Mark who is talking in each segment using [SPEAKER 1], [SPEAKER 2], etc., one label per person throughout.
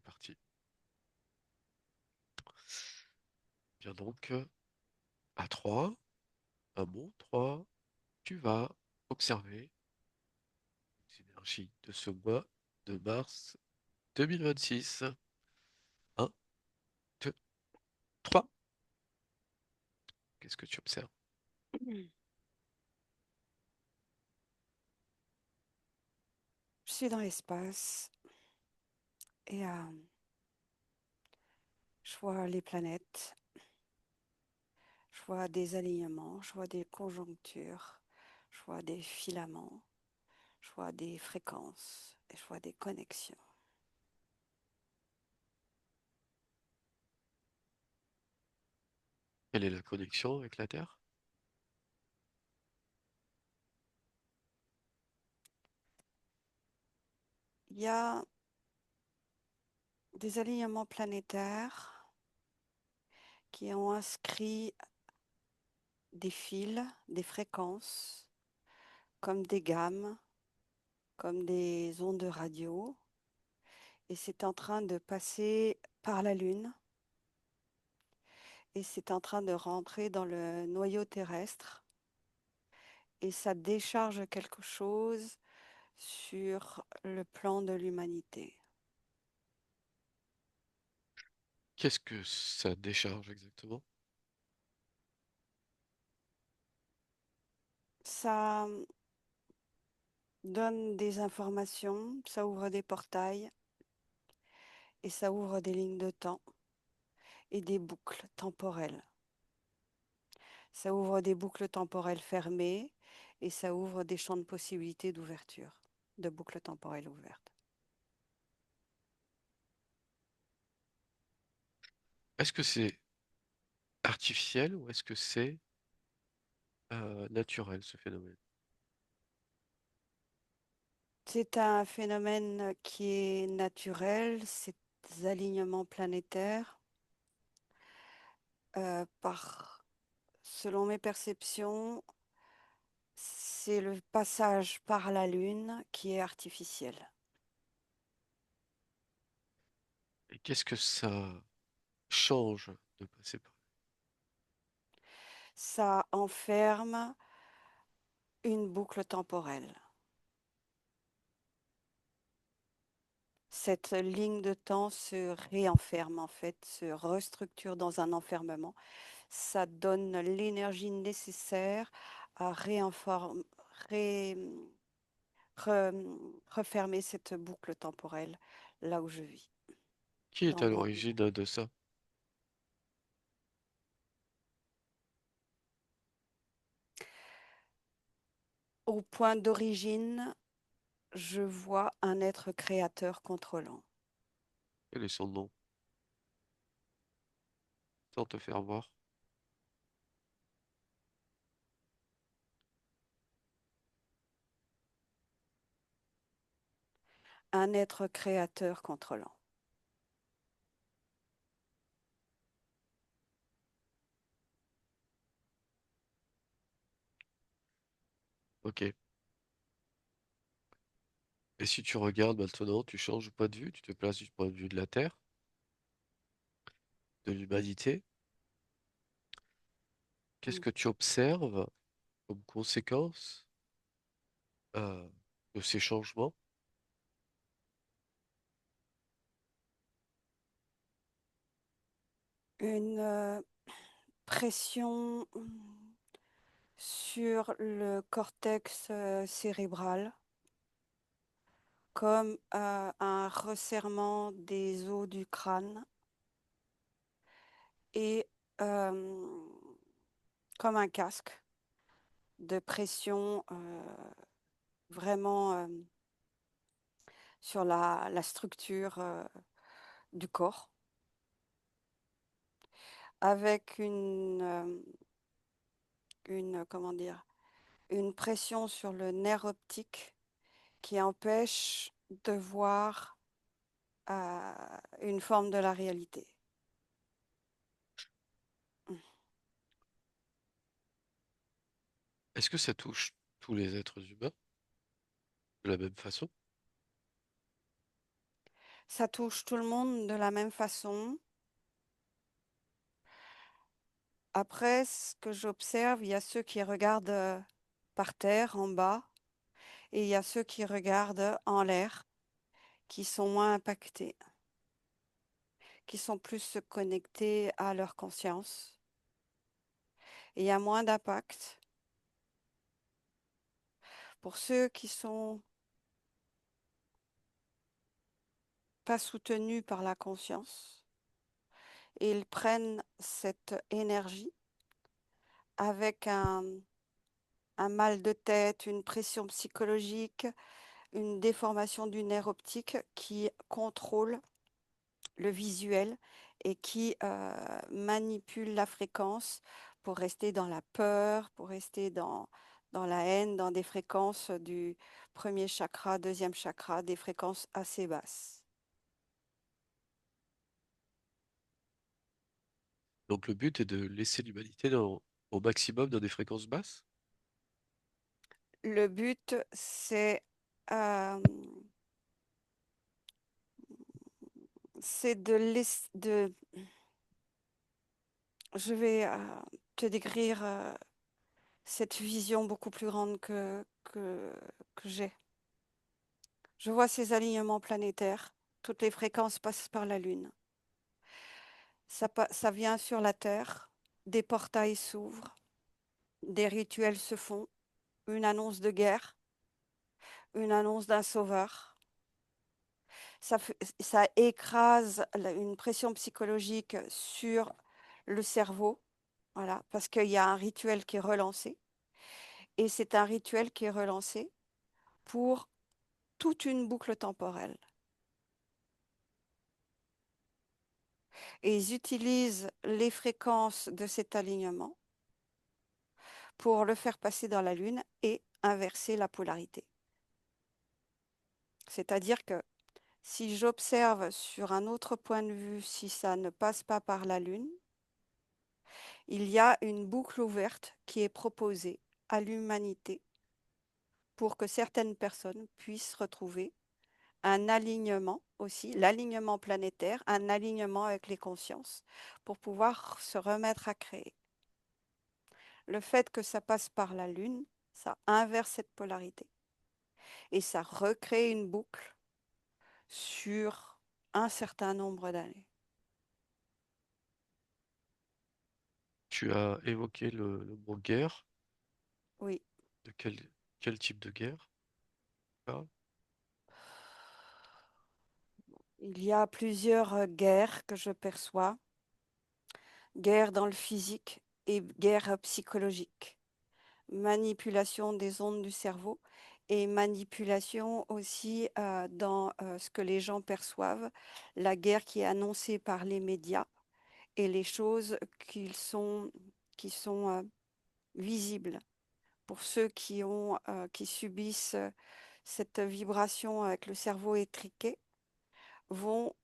[SPEAKER 1] parti. Bien donc, à 3, un bon 3, tu vas observer les énergies de ce mois de mars 2026. Un, 2, 3. Qu'est-ce que tu observes?
[SPEAKER 2] Je suis dans l'espace et je vois les planètes, je vois des alignements, je vois des conjonctures, je vois des filaments, je vois des fréquences et je vois des connexions.
[SPEAKER 1] Quelle est la connexion avec la Terre?
[SPEAKER 2] Il y a des alignements planétaires qui ont inscrit des fils, des fréquences, comme des gammes, comme des ondes de radio, et c'est en train de passer par la Lune et c'est en train de rentrer dans le noyau terrestre et ça décharge quelque chose sur le plan de l'humanité.
[SPEAKER 1] Qu'est-ce que ça décharge exactement?
[SPEAKER 2] Ça donne des informations, ça ouvre des portails et ça ouvre des lignes de temps et des boucles temporelles. Ça ouvre des boucles temporelles fermées et ça ouvre des champs de possibilités d'ouverture, de boucles temporelles ouvertes.
[SPEAKER 1] Est-ce que c'est artificiel ou est-ce que c'est naturel ce phénomène?
[SPEAKER 2] C'est un phénomène qui est naturel, ces alignements planétaires, selon mes perceptions, c'est le passage par la Lune qui est artificiel.
[SPEAKER 1] Et qu'est-ce que ça change de passer par là?
[SPEAKER 2] Ça enferme une boucle temporelle. Cette ligne de temps se réenferme en fait, se restructure dans un enfermement. Ça donne l'énergie nécessaire à ré- refermer cette boucle temporelle là où je vis,
[SPEAKER 1] Qui est
[SPEAKER 2] dans
[SPEAKER 1] à
[SPEAKER 2] mon vie.
[SPEAKER 1] l'origine de ça?
[SPEAKER 2] Au point d'origine, je vois un être créateur contrôlant.
[SPEAKER 1] Quel est son nom? Sans te faire voir.
[SPEAKER 2] Un être créateur contrôlant.
[SPEAKER 1] Ok. Et si tu regardes maintenant, tu changes de point de vue, tu te places du point de vue de la Terre, de l'humanité. Qu'est-ce
[SPEAKER 2] Mm.
[SPEAKER 1] que tu observes comme conséquence euh, de ces changements?
[SPEAKER 2] Une pression sur le cortex cérébral, comme un resserrement des os du crâne et euh, comme un casque de pression vraiment sur la structure du corps, avec comment dire, une pression sur le nerf optique qui empêche de voir euh, une forme de la réalité.
[SPEAKER 1] Est-ce que ça touche tous les êtres humains de la même façon?
[SPEAKER 2] Ça touche tout le monde de la même façon. Après, ce que j'observe, il y a ceux qui regardent par terre, en bas, et il y a ceux qui regardent en l'air, qui sont moins impactés, qui sont plus connectés à leur conscience. Et il y a moins d'impact pour ceux qui sont pas soutenus par la conscience. Et ils prennent cette énergie avec un mal de tête, une pression psychologique, une déformation du nerf optique qui contrôle le visuel et qui manipule la fréquence pour rester dans la peur, pour rester dans la haine, dans des fréquences du premier chakra, deuxième chakra, des fréquences assez basses.
[SPEAKER 1] Donc le but est de laisser l'humanité au maximum dans des fréquences basses?
[SPEAKER 2] Le but, c'est je vais te décrire cette vision beaucoup plus grande que j'ai. Je vois ces alignements planétaires. Toutes les fréquences passent par la Lune. Ça vient sur la Terre. Des portails s'ouvrent. Des rituels se font. Une annonce de guerre. Une annonce d'un sauveur. Ça écrase une pression psychologique sur le cerveau. Voilà, parce qu'il y a un rituel qui est relancé. Et c'est un rituel qui est relancé pour toute une boucle temporelle. Et ils utilisent les fréquences de cet alignement pour le faire passer dans la Lune et inverser la polarité. C'est-à-dire que si j'observe sur un autre point de vue, si ça ne passe pas par la Lune, il y a une boucle ouverte qui est proposée à l'humanité pour que certaines personnes puissent retrouver un alignement aussi, l'alignement planétaire, un alignement avec les consciences pour pouvoir se remettre à créer. Le fait que ça passe par la Lune, ça inverse cette polarité et ça recrée une boucle sur un certain nombre d'années.
[SPEAKER 1] Tu as évoqué le mot guerre.
[SPEAKER 2] Oui,
[SPEAKER 1] De quel type de guerre? Ah,
[SPEAKER 2] il y a plusieurs guerres que je perçois, guerre dans le physique et guerre psychologique, manipulation des ondes du cerveau et manipulation aussi dans ce que les gens perçoivent, la guerre qui est annoncée par les médias et les choses qui sont visibles pour ceux qui subissent cette vibration avec le cerveau étriqué, vont,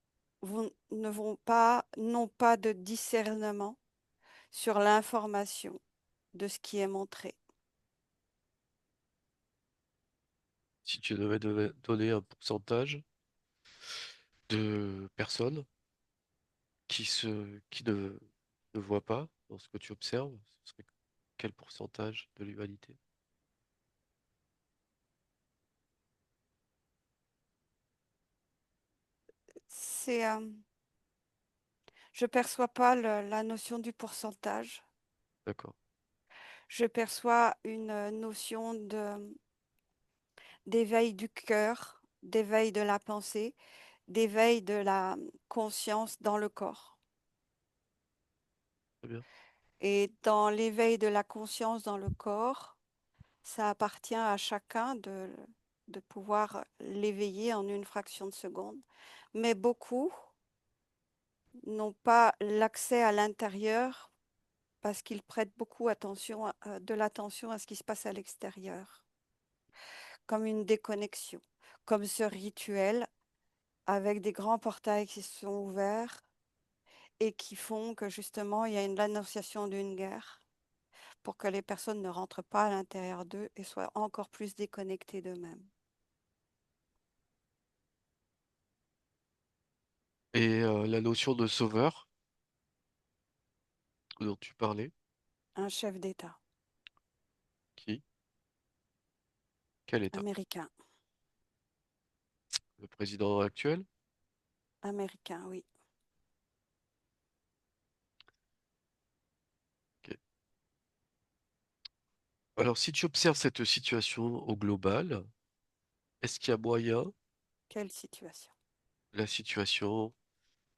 [SPEAKER 2] ne vont pas, n'ont pas de discernement sur l'information de ce qui est montré.
[SPEAKER 1] si tu devais donner un pourcentage de personnes qui ne voient pas dans ce que tu observes, ce serait quel pourcentage de l'humanité?
[SPEAKER 2] C'est, je perçois pas la notion du pourcentage.
[SPEAKER 1] D'accord,
[SPEAKER 2] Je perçois une notion d'éveil du cœur, d'éveil de la pensée, d'éveil de la conscience dans le corps.
[SPEAKER 1] très bien.
[SPEAKER 2] Et dans l'éveil de la conscience dans le corps, ça appartient à chacun de pouvoir l'éveiller en une fraction de seconde. Mais beaucoup n'ont pas l'accès à l'intérieur parce qu'ils prêtent beaucoup de l'attention à ce qui se passe à l'extérieur, comme une déconnexion, comme ce rituel avec des grands portails qui sont ouverts et qui font que justement il y a l'annonciation d'une guerre pour que les personnes ne rentrent pas à l'intérieur d'eux et soient encore plus déconnectées d'eux-mêmes.
[SPEAKER 1] Et la notion de sauveur dont tu parlais,
[SPEAKER 2] Un chef d'État
[SPEAKER 1] qui? Quel État?
[SPEAKER 2] américain.
[SPEAKER 1] Le président actuel?
[SPEAKER 2] Américain, oui.
[SPEAKER 1] Ok. Alors, si tu observes cette situation au global, est-ce qu'il y a moyen,
[SPEAKER 2] Quelle situation?
[SPEAKER 1] la situation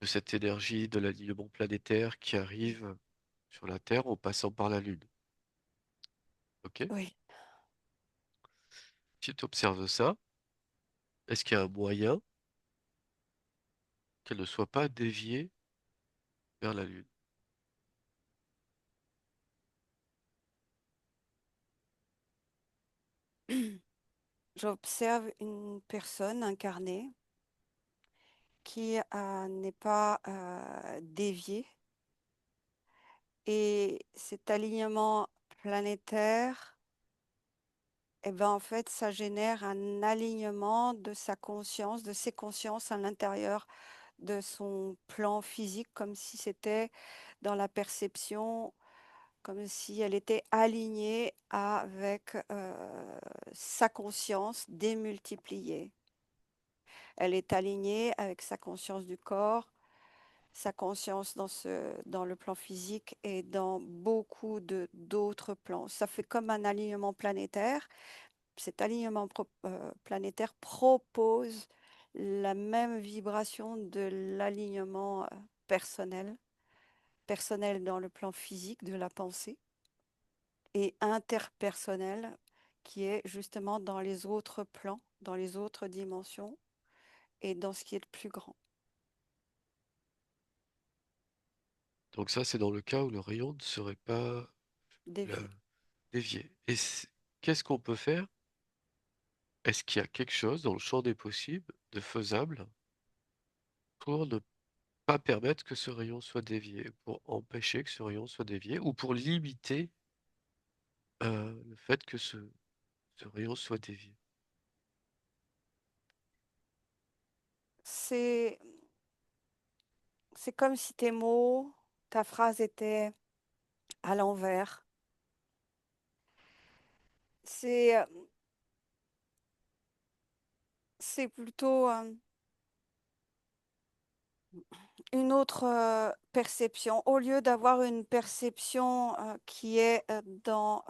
[SPEAKER 1] de cette énergie de l'alignement planétaire qui arrive sur la Terre en passant par la Lune? Ok?
[SPEAKER 2] Oui.
[SPEAKER 1] Si tu observes ça, est-ce qu'il y a un moyen qu'elle ne soit pas déviée vers la Lune?
[SPEAKER 2] J'observe une personne incarnée qui n'est pas déviée. Et cet alignement planétaire, eh ben, en fait, ça génère un alignement de sa conscience, de ses consciences à l'intérieur de son plan physique, comme si c'était dans la perception, comme si elle était alignée avec sa conscience démultipliée. Elle est alignée avec sa conscience du corps, sa conscience dans le plan physique et dans beaucoup d'autres plans. Ça fait comme un alignement planétaire. Cet alignement planétaire propose la même vibration de l'alignement personnel, personnel dans le plan physique de la pensée et interpersonnel qui est justement dans les autres plans, dans les autres dimensions et dans ce qui est le plus grand,
[SPEAKER 1] Donc ça, c'est dans le cas où le rayon ne serait pas
[SPEAKER 2] dévié.
[SPEAKER 1] la- dévié. Et qu'est-ce qu'on peut faire? Est-ce qu'il y a quelque chose dans le champ des possibles de faisable pour ne pas permettre que ce rayon soit dévié, pour empêcher que ce rayon soit dévié, ou pour limiter le fait que ce rayon soit dévié?
[SPEAKER 2] C'est C'est comme si tes mots, ta phrase était à l'envers. C'est c'est plutôt une autre perception. Au lieu d'avoir une perception qui est dans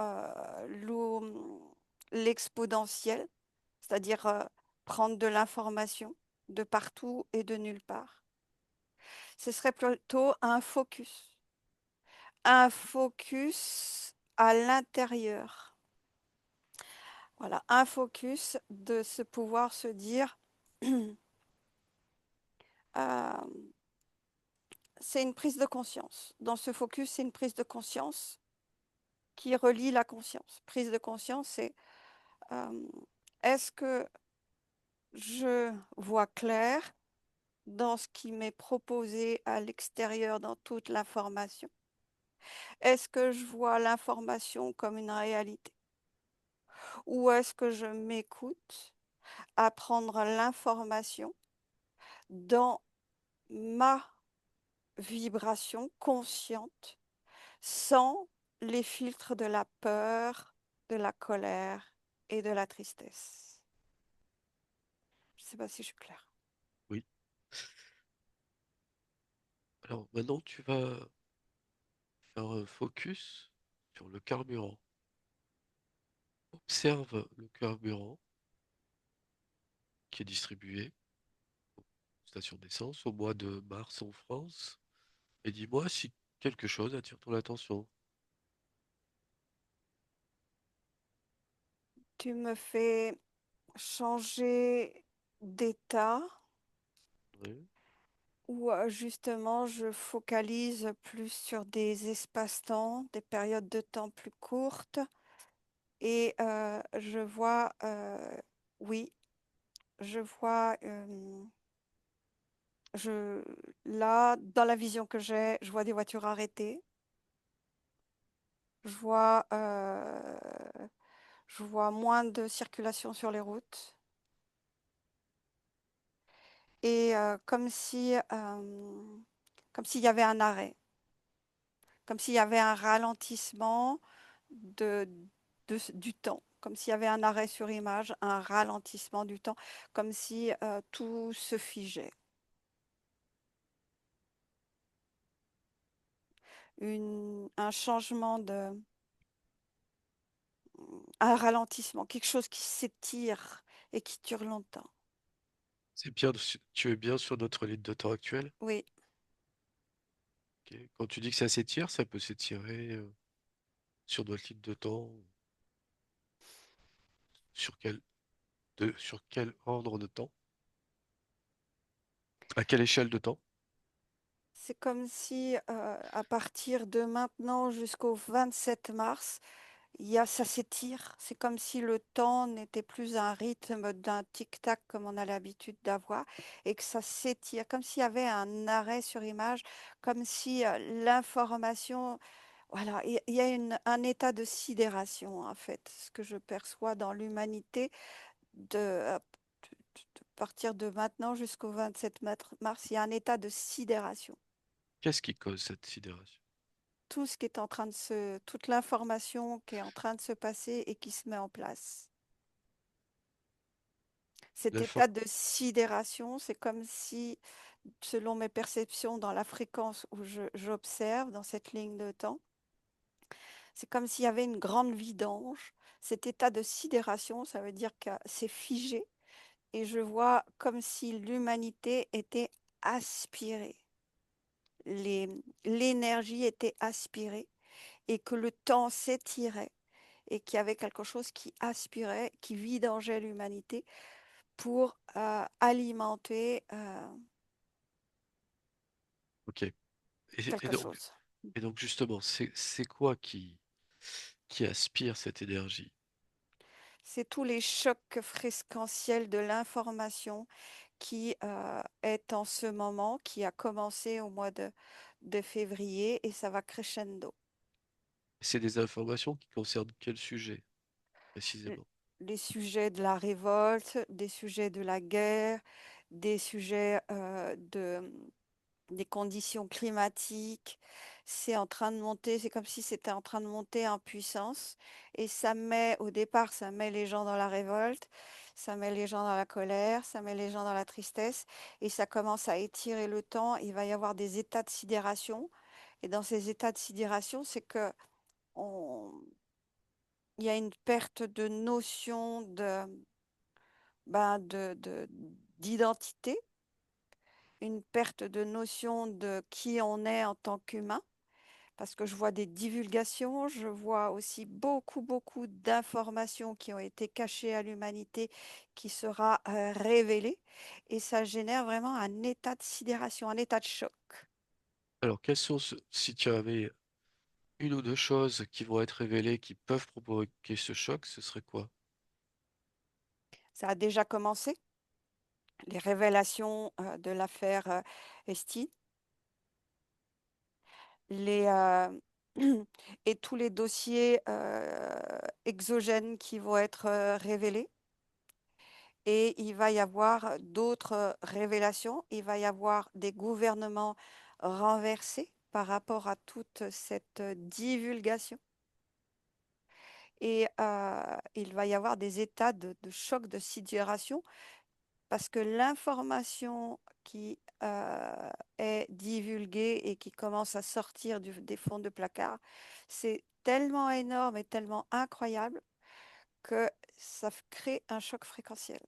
[SPEAKER 2] l'exponentiel, c'est-à-dire prendre de l'information de partout et de nulle part, ce serait plutôt un focus à l'intérieur. Voilà, un focus de se pouvoir se dire, c'est une prise de conscience. Dans ce focus, c'est une prise de conscience qui relie la conscience. Prise de conscience, c'est euh, est-ce que je vois clair dans ce qui m'est proposé à l'extérieur, dans toute l'information? Est-ce que je vois l'information comme une réalité? Ou est-ce que je m'écoute à prendre l'information dans ma vibration consciente sans les filtres de la peur, de la colère et de la tristesse. Je ne sais pas si je suis claire.
[SPEAKER 1] Oui. Alors maintenant, tu vas faire un focus sur le carburant. Observe le carburant qui est distribué aux stations d'essence au mois de mars en France et dis-moi si quelque chose attire ton attention.
[SPEAKER 2] Tu me fais changer d'état
[SPEAKER 1] Oui.
[SPEAKER 2] où justement je focalise plus sur des espaces-temps, des périodes de temps plus courtes et je vois, oui, je vois Je, là, dans la vision que j'ai, je vois des voitures arrêtées. Je vois, je vois moins de circulation sur les routes. et comme s'il y avait un arrêt, comme s'il y avait un ralentissement de, du temps, comme s'il y avait un arrêt sur image, un ralentissement du temps, comme si tout se figeait. Un changement un ralentissement, quelque chose qui s'étire et qui dure longtemps.
[SPEAKER 1] C'est bien, tu es bien sur notre ligne de temps actuelle?
[SPEAKER 2] Oui,
[SPEAKER 1] Ok. Quand tu dis que ça s'étire, ça peut s'étirer sur notre ligne de temps. Sur sur quel ordre de temps? À quelle échelle de temps?
[SPEAKER 2] c'est comme si à partir de maintenant jusqu'au 27 mars, ça s'étire. C'est comme si le temps n'était plus un rythme d'un tic-tac comme on a l'habitude d'avoir et que ça s'étire, comme s'il y avait un arrêt sur image, comme si l'information, voilà, il y a un état de sidération en fait, ce que je perçois dans l'humanité de partir de maintenant jusqu'au 27 mars, il y a un état de sidération.
[SPEAKER 1] Qu'est-ce qui cause cette sidération?
[SPEAKER 2] Tout ce qui est en train toute l'information qui est en train de se passer et qui se met en place. Cet
[SPEAKER 1] L'info-
[SPEAKER 2] état de sidération, c'est comme si, selon mes perceptions dans la fréquence où j'observe dans cette ligne de temps, c'est comme s'il y avait une grande vidange. Cet état de sidération, ça veut dire que c'est figé et je vois comme si l'humanité était aspirée. L'énergie était aspirée et que le temps s'étirait et qu'il y avait quelque chose qui aspirait, qui vidangeait l'humanité pour alimenter
[SPEAKER 1] Ok.
[SPEAKER 2] quelque chose.
[SPEAKER 1] Et donc justement, c'est quoi qui aspire cette énergie?
[SPEAKER 2] C'est tous les chocs fréquentiels de l'information qui est en ce moment, qui a commencé au mois de février et ça va crescendo.
[SPEAKER 1] C'est des informations qui concernent quel sujet
[SPEAKER 2] L-
[SPEAKER 1] précisément?
[SPEAKER 2] Les sujets de la révolte, des sujets de la guerre, des sujets des conditions climatiques. C'est en train de monter, c'est comme si c'était en train de monter en puissance. Et au départ, ça met les gens dans la révolte, ça met les gens dans la colère, ça met les gens dans la tristesse. Et ça commence à étirer le temps. Il va y avoir des états de sidération. Et dans ces états de sidération, c'est que on- il y a une perte de notion d'identité, une perte de notion de qui on est en tant qu'humain, parce que je vois des divulgations, je vois aussi beaucoup, beaucoup d'informations qui ont été cachées à l'humanité qui sera révélée, et ça génère vraiment un état de sidération, un état de choc.
[SPEAKER 1] Alors, si tu avais une ou deux choses qui vont être révélées qui peuvent provoquer ce choc, ce serait quoi?
[SPEAKER 2] Ça a déjà commencé, les révélations de l'affaire Esti, les, et tous les dossiers exogènes qui vont être révélés. Et il va y avoir d'autres révélations. Il va y avoir des gouvernements renversés par rapport à toute cette divulgation. Et il va y avoir des états de choc, de sidération, parce que l'information qui est divulguée et qui commence à sortir des fonds de placard, c'est tellement énorme et tellement incroyable que ça crée un choc fréquentiel.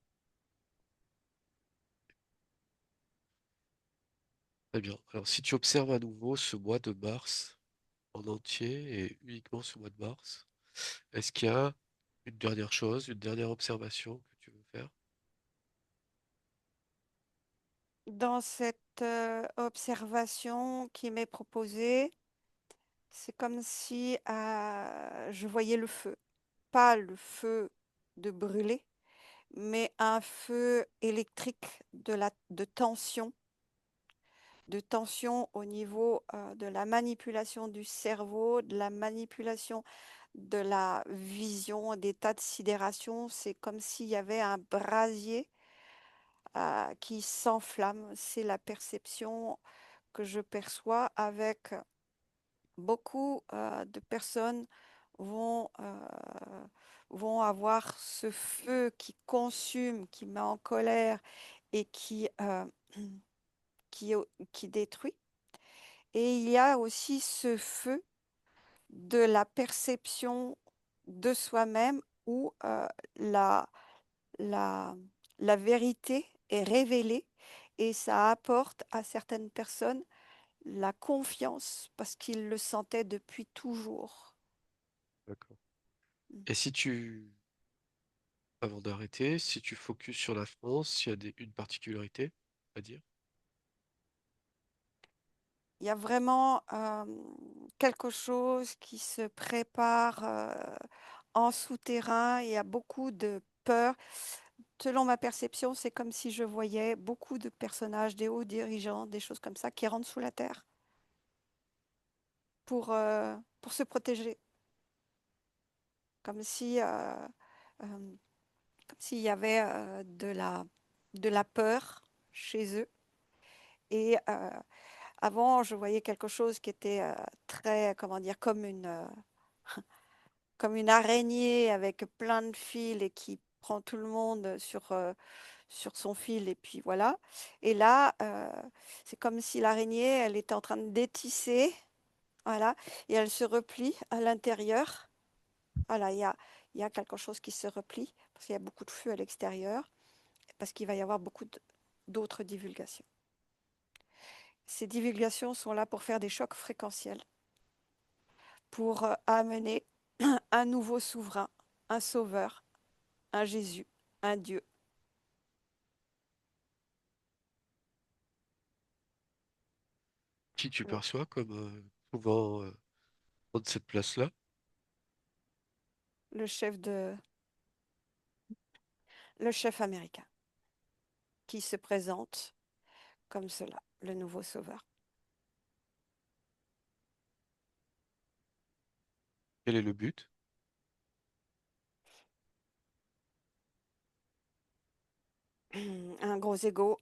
[SPEAKER 1] Très bien. Alors, si tu observes à nouveau ce mois de mars en entier et uniquement ce mois de mars, est-ce qu'il y a une dernière chose, une dernière observation que tu veux faire?
[SPEAKER 2] Dans cette observation qui m'est proposée, c'est comme si je voyais le feu, pas le feu de brûler, mais un feu électrique de tension au niveau de la manipulation du cerveau, de la manipulation de la vision, des tas de sidération. C'est comme s'il y avait un brasier qui s'enflamme. C'est la perception que je perçois avec beaucoup de personnes vont, vont avoir ce feu qui consume, qui met en colère et qui, qui détruit. Et il y a aussi ce feu de la perception de soi-même où la, la, la vérité est révélée et ça apporte à certaines personnes la confiance parce qu'ils le sentaient depuis toujours.
[SPEAKER 1] D'accord.
[SPEAKER 2] Mm.
[SPEAKER 1] Et si tu, avant d'arrêter, si tu focuses sur la France, il y a une particularité à dire?
[SPEAKER 2] Il y a vraiment quelque chose qui se prépare en souterrain. Il y a beaucoup de peur. Selon ma perception, c'est comme si je voyais beaucoup de personnages, des hauts dirigeants, des choses comme ça, qui rentrent sous la terre pour se protéger, comme si, comme s'il y avait de la peur chez eux. Et avant, je voyais quelque chose qui était très, comment dire, comme une araignée avec plein de fils et qui prend tout le monde sur son fil et puis voilà. Et là, c'est comme si l'araignée, elle était en train de détisser, voilà, et elle se replie à l'intérieur. Voilà, il y a quelque chose qui se replie parce qu'il y a beaucoup de feu à l'extérieur, parce qu'il va y avoir beaucoup d'autres divulgations. Ces divulgations sont là pour faire des chocs fréquentiels, pour amener un nouveau souverain, un sauveur, un Jésus, un Dieu.
[SPEAKER 1] Qui tu
[SPEAKER 2] Le,
[SPEAKER 1] perçois comme pouvant prendre cette place-là?
[SPEAKER 2] le chef le chef américain qui se présente comme cela, le nouveau sauveur.
[SPEAKER 1] Quel est le but?
[SPEAKER 2] Un gros ego,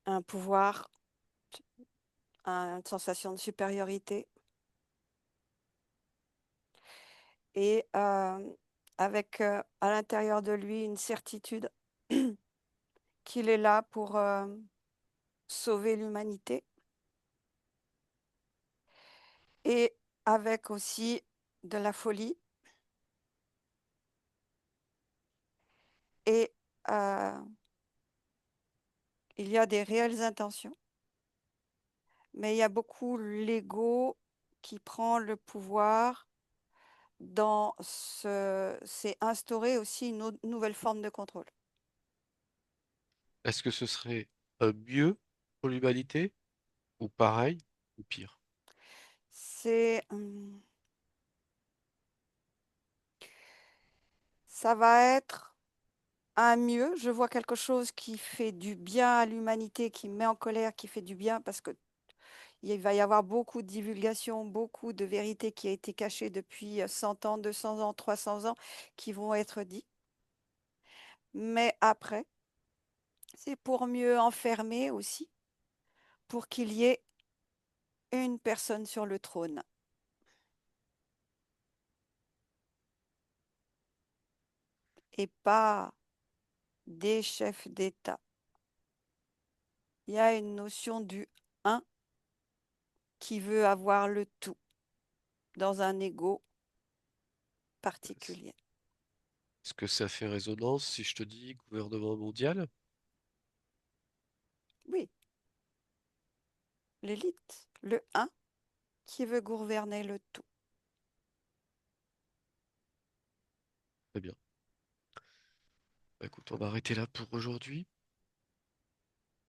[SPEAKER 2] un pouvoir, une sensation de supériorité et avec à l'intérieur de lui une certitude qu'il est là pour sauver l'humanité et avec aussi de la folie et euh, il y a des réelles intentions, mais il y a beaucoup l'ego qui prend le pouvoir c'est instaurer aussi une nouvelle forme de contrôle.
[SPEAKER 1] Est-ce que ce serait mieux pour l'humanité ou pareil ou pire?
[SPEAKER 2] C'est, ça va être un mieux. Je vois quelque chose qui fait du bien à l'humanité, qui met en colère, qui fait du bien parce que il va y avoir beaucoup de divulgation, beaucoup de vérités qui a été cachées depuis 100 ans, 200 ans, 300 ans, qui vont être dites. Mais après, c'est pour mieux enfermer aussi, pour qu'il y ait une personne sur le trône et pas des chefs d'État. Il y a une notion du un qui veut avoir le tout dans un ego particulier.
[SPEAKER 1] Est-ce que ça fait résonance si je te dis gouvernement mondial?
[SPEAKER 2] Oui, l'élite, le un qui veut gouverner le tout.
[SPEAKER 1] Très bien. Bah, écoute, on va arrêter là pour aujourd'hui.